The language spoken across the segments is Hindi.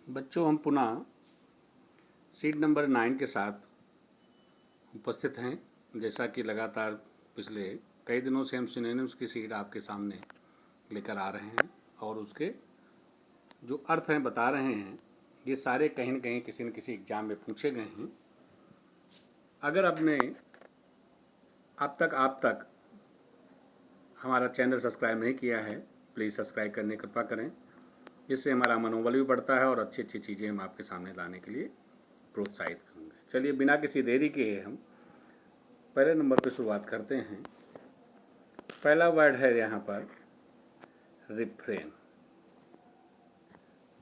बच्चों, हम पुनः सीट नंबर 9 के साथ उपस्थित हैं। जैसा कि लगातार पिछले कई दिनों से हम सिनोनिम्स की सीट आपके सामने लेकर आ रहे हैं और उसके जो अर्थ हैं बता रहे हैं। ये सारे कहीं न कहीं किसी न किसी एग्जाम में पूछे गए हैं। अगर आपने अब तक हमारा चैनल सब्सक्राइब नहीं किया है, प्लीज़ सब्सक्राइब करने की कृपा करें। इससे हमारा मनोबल भी बढ़ता है और अच्छी अच्छी चीज़ें हम आपके सामने लाने के लिए प्रोत्साहित होंगे। चलिए, बिना किसी देरी के हम पहले नंबर पे शुरुआत करते हैं। पहला वर्ड है यहाँ पर रिफ्रेन।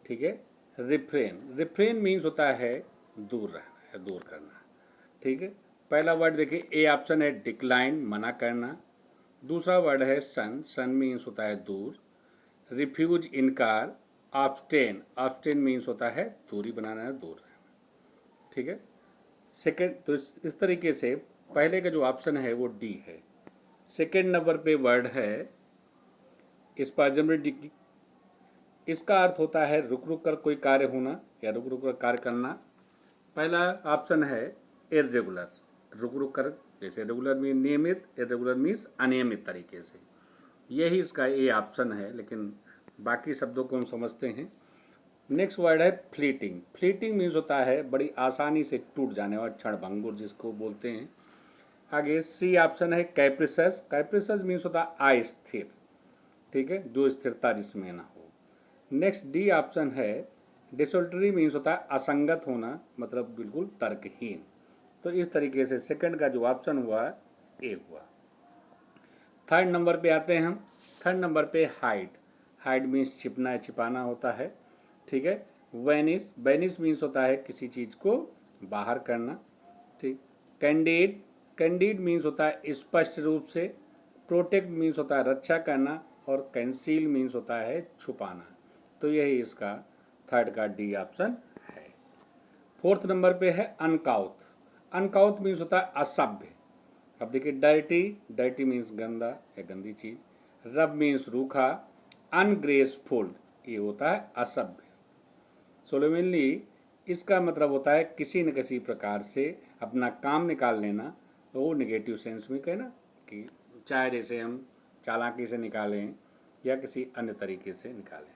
ठीक है, रिफ्रेन। रिफ्रेन मीन्स होता है दूर रहना या दूर करना। ठीक है, पहला वर्ड देखिए, ए ऑप्शन है डिक्लाइन, मना करना। दूसरा वर्ड है सन। सन मीन्स होता है दूर। रिफ्यूज, इनकार। ऑब्स्टेन। ऑब्स्टेन मीन्स होता है दूरी बनाना है, दूर रहना। ठीक है, सेकेंड तो इस तरीके से पहले का जो ऑप्शन है वो डी है। सेकेंड नंबर पे वर्ड है स्पाजमेटिक। इसका अर्थ होता है रुक रुक कर कोई कार्य होना या रुक रुक कर कार्य करना। पहला ऑप्शन है इरेगुलर, रुक रुक कर, जैसे रेगुलर मीन नियमित, इरेगुलर मीन्स अनियमित तरीके से। यही इसका ए ऑप्शन है, लेकिन बाकी शब्दों को हम समझते हैं। नेक्स्ट वर्ड है फ्लीटिंग। फ्लीटिंग मीन्स होता है बड़ी आसानी से टूट जाने वाला, क्षणभंगुर जिसको बोलते हैं। आगे सी ऑप्शन है कैप्रिसस। कैप्रिसस मीन्स होता है अस्थिर। ठीक है, जो स्थिरता जिसमें ना हो। नेक्स्ट डी ऑप्शन है डिसोल्टरी। मीन्स होता है असंगत होना, मतलब बिल्कुल तर्कहीन। तो इस तरीके से सेकंड का जो ऑप्शन हुआ ए हुआ। थर्ड नंबर पे आते हैं हम। थर्ड नंबर पे हाइड। हाइड मीन्स छिपना है, छिपाना होता है। ठीक है, वेनिस। वेनिस मीन्स होता है किसी चीज़ को बाहर करना। ठीक, कैंडिड। कैंडिड मीन्स होता है स्पष्ट रूप से। प्रोटेक्ट मीन्स होता है रक्षा करना। और कैंसील मीन्स होता है छुपाना। तो यही इसका थर्ड का डी ऑप्शन है। फोर्थ नंबर पे है अनकाउथ। अनकाउथ मीन्स होता है असभ्य। अब देखिए, डर्टी। डर्टी मीन्स गंदा या गंदी चीज़। रब मीन्स रूखा। अनग्रेसफुल, ये होता है असभ्य। सोलोमेनली इसका मतलब होता है किसी न किसी प्रकार से अपना काम निकाल लेना। तो वो निगेटिव सेंस में कहना कि चाहे जैसे हम चालाकी से निकालें या किसी अन्य तरीके से निकालें।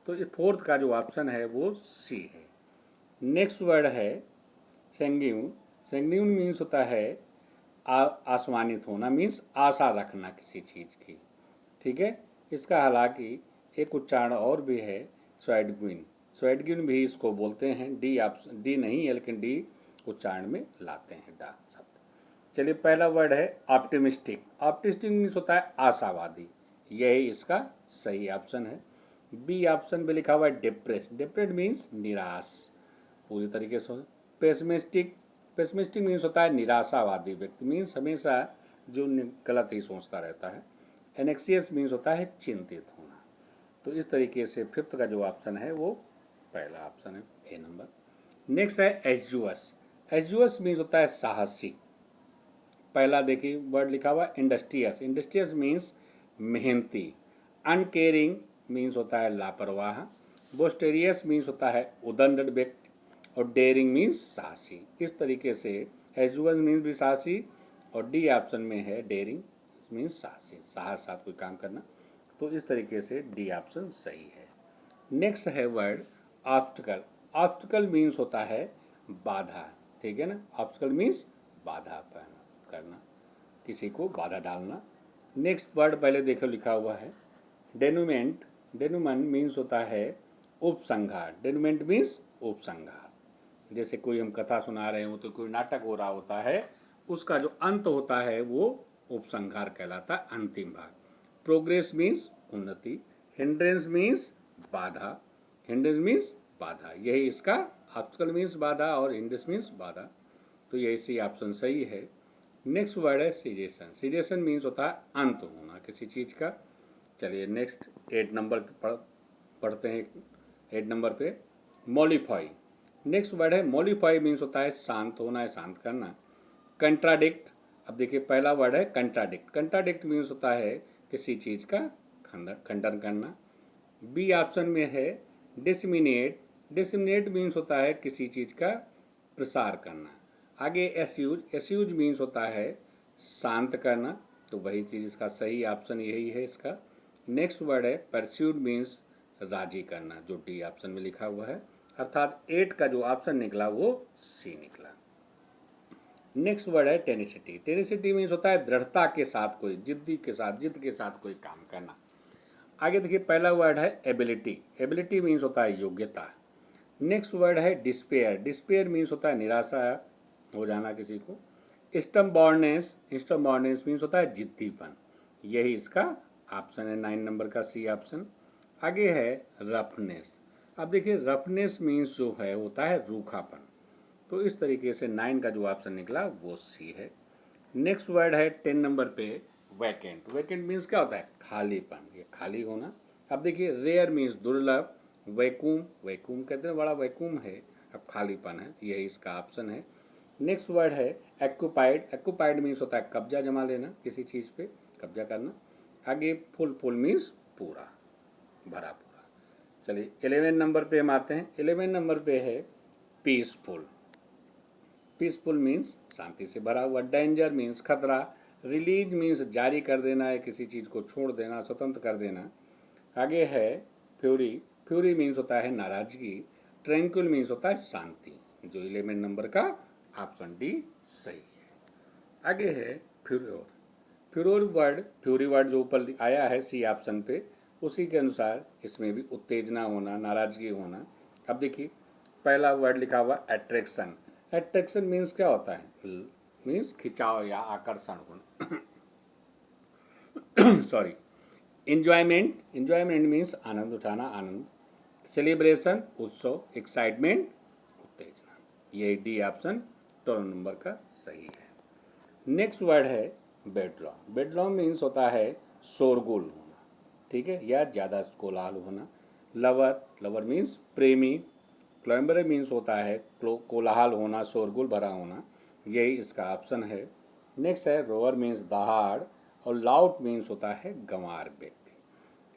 तो ये फोर्थ का जो ऑप्शन है वो सी है। नेक्स्ट वर्ड है सेंग्यून। सेंग्यून मीन्स होता है आसमानित होना, मीन्स आशा रखना किसी चीज़ की। ठीक है, इसका हालांकि एक उच्चारण और भी है, स्वैडग्विन। स्वैडग्विन भी इसको बोलते हैं। डी ऑप्शन, डी नहीं है लेकिन डी उच्चारण में लाते हैं डा शब्द। चलिए, पहला वर्ड है ऑप्टिमिस्टिक। ऑप्टिमिस्टिक मीन्स होता है आशावादी। यही इसका सही ऑप्शन है। बी ऑप्शन में लिखा हुआ है डिप्रेस। डिप्रेस मीन्स निराश पूरी तरीके से। पेसिमिस्टिक। पेसिमिस्टिक मीन्स होता है निराशावादी व्यक्ति, मीन्स हमेशा जो गलत ही सोचता रहता है। एनेक्सियस मीन्स होता है चिंतित होना। तो इस तरीके से फिफ्थ का जो ऑप्शन है वो पहला ऑप्शन है, ए नंबर। नेक्स्ट है एजुअस। एजुअस मीन्स होता है साहसी। पहला देखिए वर्ड लिखा हुआ इंडस्ट्रियस। इंडस्ट्रियस मीन्स मेहनती। अनकेयरिंग मीन्स होता है लापरवाह। बोस्टेरियस मीन्स होता है उदंड व्यक्ति। और डेयरिंग मीन्स साहसी। इस तरीके से एजुअस मीन्स भी साहसी और डी ऑप्शन में है डेयरिंग मीन्स साहसी, साहस साथ कोई काम करना। तो इस तरीके से डी ऑप्शन सही है। नेक्स्ट है वर्ड ऑब्स्टिकल। ऑब्स्टिकल मीन्स होता है बाधा। ठीक है ना, ऑब्स्टिकल मीन्स बाधा करना, किसी को बाधा डालना। नेक्स्ट वर्ड पहले देखो लिखा हुआ है डेनुमेंट। डेनुमेंट मीन्स होता है उपसंहार। डेनुमेंट मीन्स उपसंहार। जैसे कोई हम कथा सुना रहे हो तो कोई नाटक हो रहा होता है, उसका जो अंत होता है वो उपसंहार कहलाता है, अंतिम भाग। प्रोग्रेस मीन्स उन्नति। हिंड्रेंस मीन्स बाधा। हिंड्रेंस मीन्स बाधा, यही इसका ऑब्स्टिकल मीन्स बाधा और हिंड्रेंस मीन्स बाधा। तो यही सी ऑप्शन सही है। नेक्स्ट वर्ड है सीजेशन। सीजेशन मीन्स होता है अंत होना किसी चीज़ का। चलिए नेक्स्ट 8 नंबर पढ़ते हैं। 8 नंबर पे मॉडिफाई। नेक्स्ट वर्ड है मॉडिफाई मीन्स होता है शांत होना है, शांत करना। कंट्राडिक्ट। अब देखिए पहला वर्ड है कंट्राडिक्ट। कंट्राडिक्ट मीन्स होता है किसी चीज़ का खंडन करना। बी ऑप्शन में है डिसमिनेट। डिसमिनेट मीन्स होता है किसी चीज़ का प्रसार करना। आगे एस्यूज मीन्स होता है शांत करना, तो वही चीज़ इसका सही ऑप्शन यही है इसका। नेक्स्ट वर्ड है परस्यूड मीन्स राजी करना, जो डी ऑप्शन में लिखा हुआ है, अर्थात 8 का जो ऑप्शन निकला वो सी निकला। नेक्स्ट वर्ड है टेनिसिटी। टेनिसिटी मीन्स होता है दृढ़ता के साथ कोई, जिद के साथ कोई काम करना। आगे देखिए पहला वर्ड है एबिलिटी। एबिलिटी मीन्स होता है योग्यता। नेक्स्ट वर्ड है डिस्पेयर। डिस्पेयर मीन्स होता है निराशा हो जाना किसी को। स्टम्बॉर्डनेस मीन्स होता है जिद्दीपन। यही इसका ऑप्शन है 9 नंबर का सी ऑप्शन। आगे है रफनेस। अब देखिए रफनेस मीन्स जो है होता है रूखापन, तो इस तरीके से 9 का जो ऑप्शन निकला वो सी है। नेक्स्ट वर्ड है 10 नंबर पे वैकेंट। वैकेंट मीन्स क्या होता है खालीपन, ये खाली होना। अब देखिए रेयर मीन्स दुर्लभ। वैक्यूम, वैक्यूम कहते हैं बड़ा वैक्यूम है, अब खालीपन है, यही इसका ऑप्शन है। नेक्स्ट वर्ड है एक्यूपाइड। एक्यूपाइड मीन्स होता है कब्जा जमा लेना, किसी चीज़ पे कब्जा करना। आगे फुल मीन्स पूरा, भरा पूरा। चलिए 11 नंबर पे हम आते हैं। 11 नंबर पे है पीसफुल। पीसफुल मीन्स शांति से भरा हुआ। डेंजर मीन्स खतरा। रिलीज मीन्स जारी कर देना है, किसी चीज़ को छोड़ देना, स्वतंत्र कर देना। आगे है फ्यूरी। फ्यूरी मीन्स होता है नाराजगी। ट्रैंक्विल मीन्स होता है शांति, जो 11 नंबर का ऑप्शन डी सही है। आगे है फ्यूरोर। फ्यूरी वर्ड जो ऊपर आया है सी ऑप्शन पे, उसी के अनुसार इसमें भी उत्तेजना होना, नाराजगी होना। अब देखिए पहला वर्ड लिखा हुआ एट्रैक्शन। एट्रैक्शन मीन्स क्या होता है, मीन्स खिंचाव या आकर्षण होना। सॉरी। इंजॉयमेंट, इंजॉयमेंट मीन्स आनंद उठाना, आनंद। सेलिब्रेशन उत्सव, एक्साइटमेंट उत्तेजना। ये डी ऑप्शन 12 नंबर का सही है। नेक्स्ट वर्ड है बेडलॉम। बेडलॉम मीन्स होता है शोरगुल होना, ठीक है, या ज़्यादा कोलाहल होना। लवर, लवर मीन्स प्रेमी। क्लैम्बर मीन्स होता है कोलाहल होना, शोरगुल भरा होना, यही इसका ऑप्शन है। नेक्स्ट है रोअर मीन्स दहाड़, और लाउड मीन्स होता है गंवार व्यक्ति।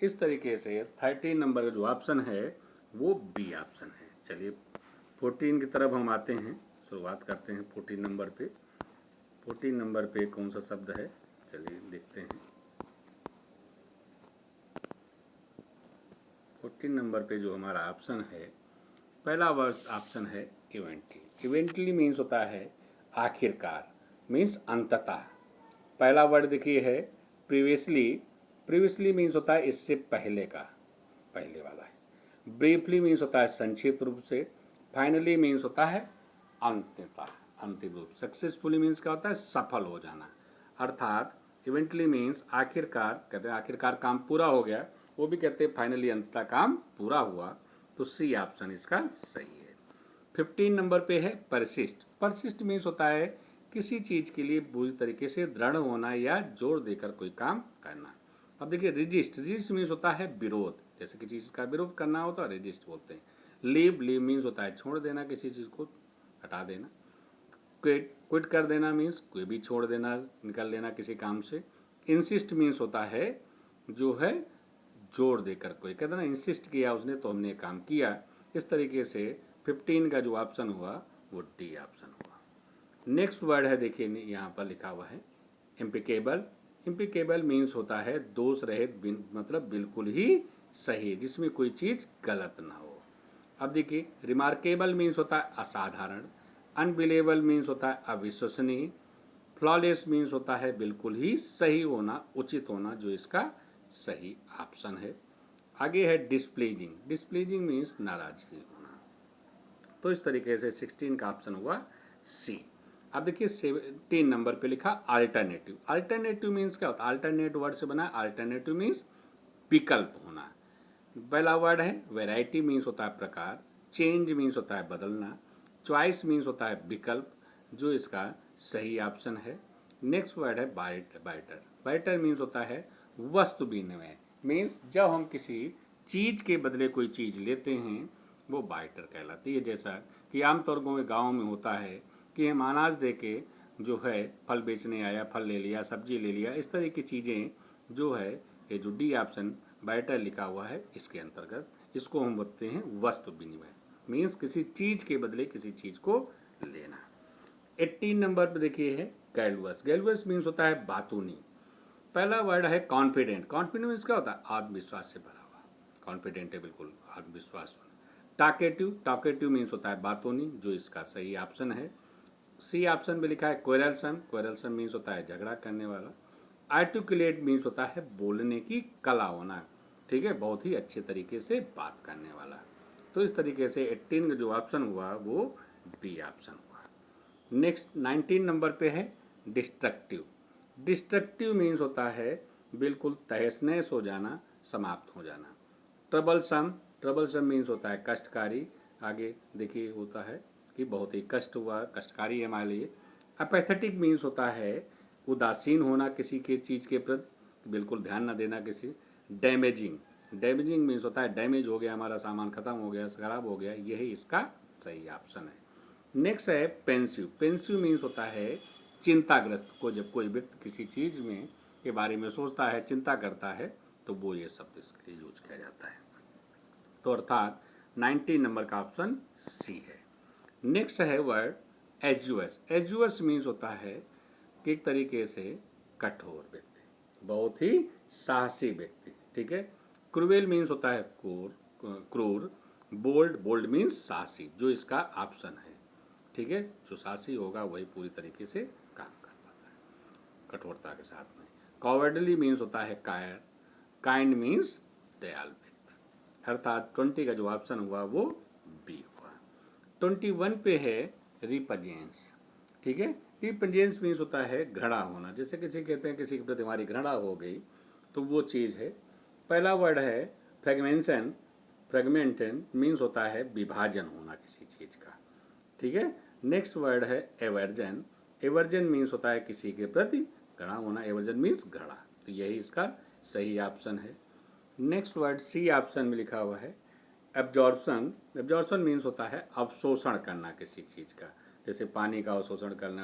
इस तरीके से 13 नंबर का जो ऑप्शन है वो बी ऑप्शन है। चलिए 14 की तरफ हम आते हैं, शुरुआत करते हैं 14 नंबर पे। 14 नंबर पे कौन सा शब्द है, चलिए देखते हैं। 14 नंबर पे जो हमारा ऑप्शन है, पहला वर्ड ऑप्शन है इवेंटली। इवेंटली मीन्स होता है आखिरकार, मीन्स अंततः। पहला वर्ड देखिए है प्रीवियसली। प्रीवियसली मीन्स होता है इससे पहले का, पहले वाला है। ब्रीफली मीन्स होता है संक्षिप्त रूप से। फाइनली मीन्स होता है अंततः, अंतिम रूप। सक्सेसफुली मीन्स क्या होता है सफल हो जाना। अर्थात इवेंटली मीन्स आखिरकार, कहते हैं आखिरकार काम पूरा हो गया, वो भी कहते हैं फाइनली अंततः काम पूरा हुआ, तो सी ऑप्शन इसका सही है। 15 नंबर पे है परसिस्ट। परसिस्ट मीन्स होता है किसी चीज़ के लिए पूरी तरीके से दृढ़ होना या जोर देकर कोई काम करना। अब देखिए रिजिस्ट। रिजिस्ट मीन्स होता है विरोध, जैसे किसी चीज़ का विरोध करना होता है रिजिस्ट बोलते हैं। लीव मीन्स होता है छोड़ देना, किसी चीज़ को हटा देना। क्विट कर देना मीन्स कोई भी छोड़ देना, निकल लेना किसी काम से। इंसिस्ट मीन्स होता है जो है जोर देकर कोई, कहते ना इंसिस्ट किया उसने तो हमने काम किया। इस तरीके से 15 का जो ऑप्शन हुआ वो डी ऑप्शन हुआ। नेक्स्ट वर्ड है देखिए यहाँ पर लिखा हुआ है इम्पिकेबल। इम्पिकेबल मीन्स होता है दोष रहित, मतलब बिल्कुल ही सही, जिसमें कोई चीज़ गलत ना हो। अब देखिए रिमार्केबल मीन्स होता है असाधारण। अनबिलेबल मीन्स होता है अविश्वसनीय। फ्लॉलेस मीन्स होता है बिल्कुल ही सही होना, उचित होना, जो इसका सही ऑप्शन है। आगे है डिस्प्लेजिंग। डिस्प्लेजिंग मीन्स नाराजगी होना। तो इस तरीके से 16 का ऑप्शन हुआ सी। अब देखिए 17 नंबर पे लिखा अल्टरनेटिव। अल्टरनेटिव मीन्स क्या होता है, अल्टरनेट वर्ड से बना है। अल्टरनेटिव मीन्स विकल्प होना। पहला वर्ड है वैरायटी मीन्स होता है प्रकार। चेंज मीन्स होता है बदलना। चॉइस मीन्स होता है विकल्प, जो इसका सही ऑप्शन है। नेक्स्ट वर्ड है बाइटर। बाइटर मीन्स होता है वस्तु विनिमय, मीन्स जब हम किसी चीज़ के बदले कोई चीज़ लेते हैं वो बाइटर कहलाती है। जैसा कि आमतौर पर गाँव में होता है कि हम अनाज दे के जो है फल बेचने आया, फल ले लिया, सब्जी ले लिया, इस तरह की चीज़ें जो है, ये जो डी ऑप्शन बाइटर लिखा हुआ है इसके अंतर्गत, इसको हम बोलते हैं वस्तु विनिमय। मीन्स किसी चीज के बदले किसी चीज को लेना। 18 नंबर पे देखिए है गैलुअस। गैलुअस मीन्स होता है बातूनी। पहला वर्ड है कॉन्फिडेंट। कॉन्फिडेंट मीन्स क्या होता है? आत्मविश्वास से भरा हुआ। कॉन्फिडेंट है बिल्कुल आत्मविश्वास। टॉकेटिव। टॉकेटिव मीन्स होता है बातूनी, जो इसका सही ऑप्शन है। सी ऑप्शन में लिखा है क्वेरलसम। क्वेरलसम मीन्स होता है झगड़ा करने वाला। आर्टिकुलेट मीन्स होता है बोलने की कला होना, ठीक है, बहुत ही अच्छे तरीके से बात करने वाला। तो इस तरीके से 18 का जो ऑप्शन हुआ वो बी ऑप्शन हुआ। नेक्स्ट 19 नंबर पे है डिस्ट्रक्टिव। डिस्ट्रक्टिव मीन्स होता है बिल्कुल तहस नहस हो जाना, समाप्त हो जाना। ट्रबलसम। ट्रबलसम मीन्स होता है कष्टकारी। आगे देखिए होता है कि बहुत ही कष्ट हुआ, कष्टकारी है हमारे लिए। अपैथेटिक मीन्स होता है उदासीन होना किसी के चीज़ के प्रति, बिल्कुल ध्यान न देना किसी। डैमेजिंग। डैमेजिंग मीन्स होता है डैमेज हो गया, हमारा सामान खत्म हो गया, खराब हो गया, यही इसका सही ऑप्शन है। नेक्स्ट है पेंसिव। पेंसिव मीन्स होता है चिंताग्रस्त को। जब कोई व्यक्ति किसी चीज़ में के बारे में सोचता है, चिंता करता है, तो वो ये शब्द इसके यूज किया जाता है। तो अर्थात 19 नंबर का ऑप्शन सी है। नेक्स्ट है वर्ड एजुअस। एजुअस मीन्स होता है कि एक तरीके से कठोर व्यक्ति, बहुत ही साहसी व्यक्ति, ठीक है। क्रूएल मीन्स होता है क्रूर। बोल्ड। बोल्ड मीन्स साहसी, जो इसका ऑप्शन है, ठीक है। जो साहसी होगा वही पूरी तरीके से काम कर पाता है कठोरता के साथ में। कॉवर्डली मीन्स होता है कायर। काइंड मीन्स दयालु व्यक्ति। अर्थात 20 का जो ऑप्शन हुआ वो बी हुआ। 21 पे है रिपजेंस, ठीक है। रिपजेंस मीन्स होता है घृणा होना। जैसे किसी कहते हैं किसी के प्रति हमारी घृणा हो गई, तो वो चीज़ है। पहला वर्ड है फ्रेगमेंशन। फ्रेगमेंटन मीन्स होता है विभाजन होना किसी चीज़ का, ठीक है। नेक्स्ट वर्ड है एवर्जन। एवर्जन मीन्स होता है किसी के प्रति घृणा होना। एवर्जन मीन्स घृणा, तो यही इसका सही ऑप्शन है। नेक्स्ट वर्ड सी ऑप्शन में लिखा हुआ है एब्जॉर्प्शन। एब्जॉर्प्शन मीन्स होता है अवशोषण करना किसी चीज़ का, जैसे पानी का अवशोषण करना,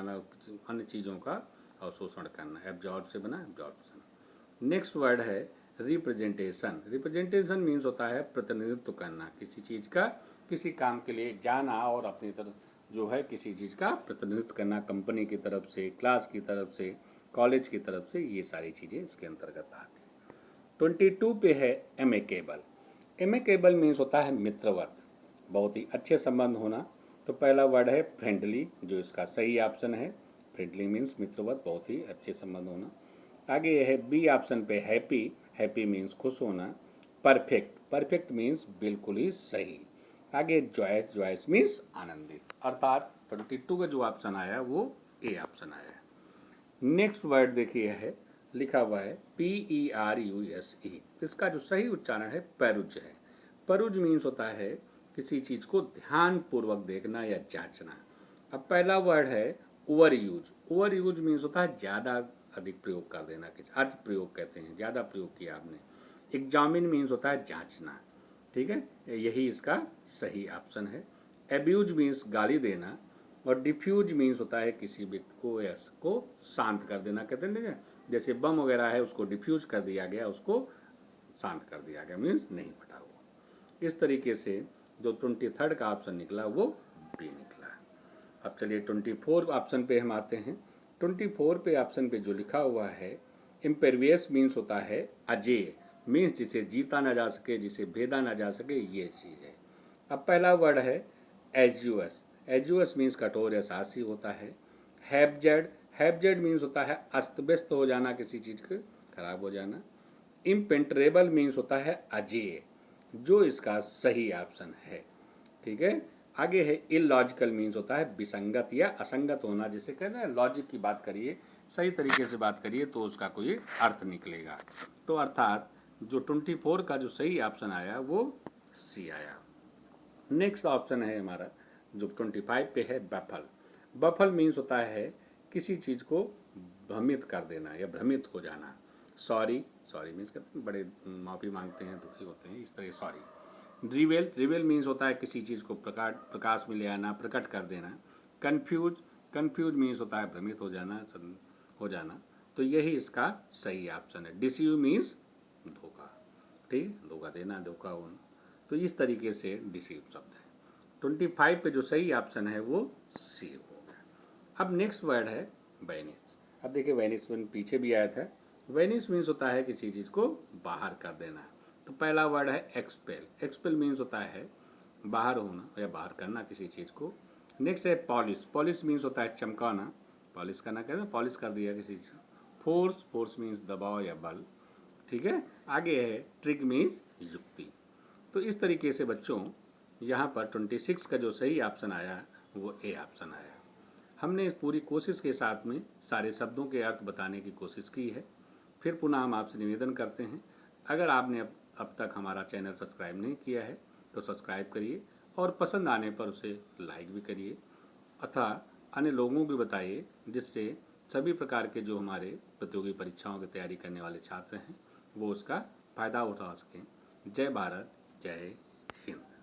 अन्य चीज़ों का अवशोषण करना। एब्जॉर्ब से बना एब्जॉर्प्शन। नेक्स्ट वर्ड है रिप्रेजेंटेशन। रिप्रेजेंटेशन मीन्स होता है प्रतिनिधित्व करना किसी चीज़ का, किसी काम के लिए जाना और अपनी तरफ जो है किसी चीज़ का प्रतिनिधित्व करना, कंपनी की तरफ से, क्लास की तरफ से, कॉलेज की तरफ से, ये सारी चीज़ें इसके अंतर्गत आती हैं। 22 पे है एमेकेबल। एमेकेबल मीन्स होता है मित्रवत, बहुत ही अच्छे संबंध होना। तो पहला वर्ड है फ्रेंडली, जो इसका सही ऑप्शन है। फ्रेंडली मीन्स मित्रवत, बहुत ही अच्छे संबंध होना। आगे है बी ऑप्शन पे हैप्पी। हैप्पी मीन्स खुश होना। परफेक्ट। परफेक्ट मीन्स बिल्कुल ही सही। आगे जॉयस। जॉयस मीन्स आनंदित। अर्थात 22 का जो ऑप्शन आया वो ए ऑप्शन आया है। नेक्स्ट वर्ड देखिए है लिखा हुआ है PERUSE। इसका जो सही उच्चारण है पेरुज है। पेरुज मीन्स होता है किसी चीज़ को ध्यान पूर्वक देखना या जांचना। अब पहला वर्ड है over use. Over use means होता है ज़्यादा अधिक प्रयोग कर देना, किसी अति प्रयोग कहते हैं, ज़्यादा प्रयोग किया आपने। एग्जामिन मीन्स होता है जांचना, ठीक है, यही इसका सही ऑप्शन है। एब्यूज मीन्स गाली देना। और डिफ्यूज मीन्स होता है किसी व्यक्ति को या को शांत कर देना, कहते हैं जैसे बम वगैरह है उसको डिफ्यूज कर दिया गया, उसको शांत कर दिया गया, मीन्स नहीं फटा हुआ। इस तरीके से जो 23 का ऑप्शन निकला वो बी निकला। अब चलिए 24 ऑप्शन पे हम आते हैं। 24 पे ऑप्शन पे जो लिखा हुआ है इम्पेरियस मीन्स होता है अजेय, मीन्स जिसे जीता ना जा सके, जिसे भेदा ना जा सके, ये चीज़ है। अब पहला वर्ड है एजुअस। एजुअस मीन्स कठोर या साहसी होता है। हैबजेड। हैबजेड मीन्स होता है अस्त व्यस्त हो जाना, किसी चीज़ के खराब हो जाना। इम्पेंटरेबल मीन्स होता है अजेय, जो इसका सही ऑप्शन है, ठीक है। आगे है इलॉजिकल मीन्स होता है विसंगत या असंगत होना, जैसे कहते हैं लॉजिक की बात करिए, सही तरीके से बात करिए तो उसका कोई अर्थ निकलेगा। तो अर्थात जो 24 का जो सही ऑप्शन आया वो सी आया। नेक्स्ट ऑप्शन है हमारा जो 25 पे है बफल। बफल मीन्स होता है किसी चीज़ को भ्रमित कर देना या भ्रमित हो जाना। सॉरी। सॉरी मीन्स कहते हैं बड़े माफ़ी मांगते हैं, दुखी होते हैं, इस तरह सॉरी। रिवेल। रिवेल मीन्स होता है किसी चीज़ को प्रकाश में ले आना, प्रकट कर देना। कन्फ्यूज। कन्फ्यूज मीन्स होता है भ्रमित हो जाना। तो यही इसका सही ऑप्शन है। डिसीव मीन्स धोखा, ठीक, धोखा देना, धोखा होना। तो इस तरीके से डिसीव शब्द है। 25 पे जो सही ऑप्शन है वो सी होगा। अब नेक्स्ट वर्ड है वैनिश। अब देखिए वैनिश पीछे भी आया था। वैनिश मीन्स होता है किसी चीज़ को बाहर कर देना। तो पहला वर्ड है एक्सपेल। एक्सपेल मीन्स होता है बाहर होना या बाहर करना किसी चीज़ को। नेक्स्ट है पॉलिश। पॉलिश मीन्स होता है चमकाना, पॉलिश करना, कहते हैं पॉलिश कर दिया किसी चीज़। फोर्स, फोर्स मीन्स दबाव या बल। ठीक है, आगे है ट्रिक मीन्स युक्ति। तो इस तरीके से बच्चों यहाँ पर 26 का जो सही ऑप्शन आया वो ए ऑप्शन आया। हमने इस पूरी कोशिश के साथ में सारे शब्दों के अर्थ बताने की कोशिश की है। फिर पुनः हम आपसे निवेदन करते हैं, अगर आपने अब तक हमारा चैनल सब्सक्राइब नहीं किया है तो सब्सक्राइब करिए और पसंद आने पर उसे लाइक भी करिए, अतः अन्य लोगों को बताइए, जिससे सभी प्रकार के जो हमारे प्रतियोगी परीक्षाओं की तैयारी करने वाले छात्र हैं वो उसका फ़ायदा उठा सकें। जय भारत, जय हिंद।